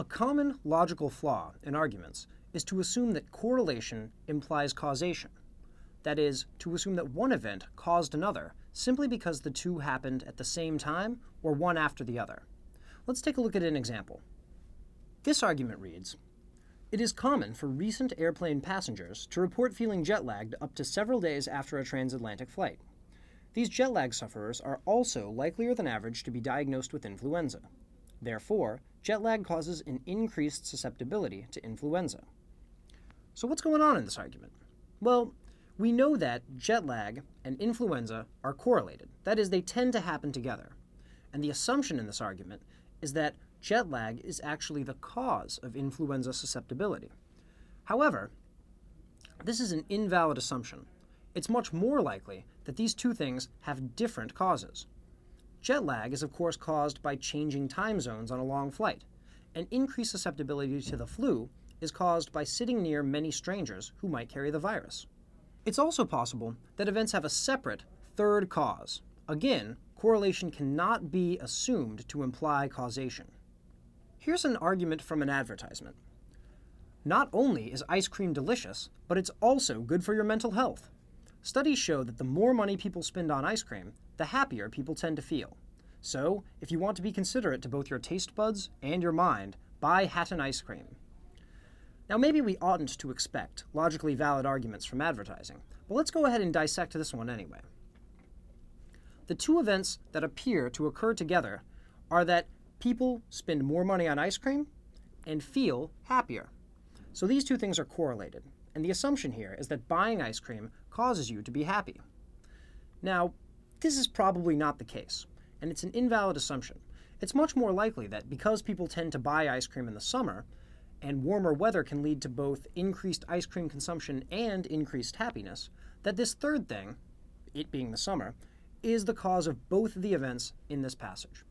A common logical flaw in arguments is to assume that correlation implies causation. That is, to assume that one event caused another simply because the two happened at the same time or one after the other. Let's take a look at an example. This argument reads, "It is common for recent airplane passengers to report feeling jet-lagged up to several days after a transatlantic flight. These jet lag sufferers are also likelier than average to be diagnosed with influenza. Therefore, jet lag causes an increased susceptibility to influenza." So what's going on in this argument? Well, we know that jet lag and influenza are correlated. That is, they tend to happen together. And the assumption in this argument is that jet lag is actually the cause of influenza susceptibility. However, this is an invalid assumption. It's much more likely that these two things have different causes. Jet lag is of course caused by changing time zones on a long flight, and increased susceptibility to the flu is caused by sitting near many strangers who might carry the virus. It's also possible that events have a separate third cause. Again, correlation cannot be assumed to imply causation. Here's an argument from an advertisement. "Not only is ice cream delicious, but it's also good for your mental health. Studies show that the more money people spend on ice cream, the happier people tend to feel. So, if you want to be considerate to both your taste buds and your mind, buy Hatton ice cream." Now, maybe we oughtn't to expect logically valid arguments from advertising, but let's go ahead and dissect this one anyway. The two events that appear to occur together are that people spend more money on ice cream and feel happier. So these two things are correlated, and the assumption here is that buying ice cream causes you to be happy. Now, this is probably not the case, and it's an invalid assumption. It's much more likely that because people tend to buy ice cream in the summer, and warmer weather can lead to both increased ice cream consumption and increased happiness, that this third thing, it being the summer, is the cause of both of the events in this passage.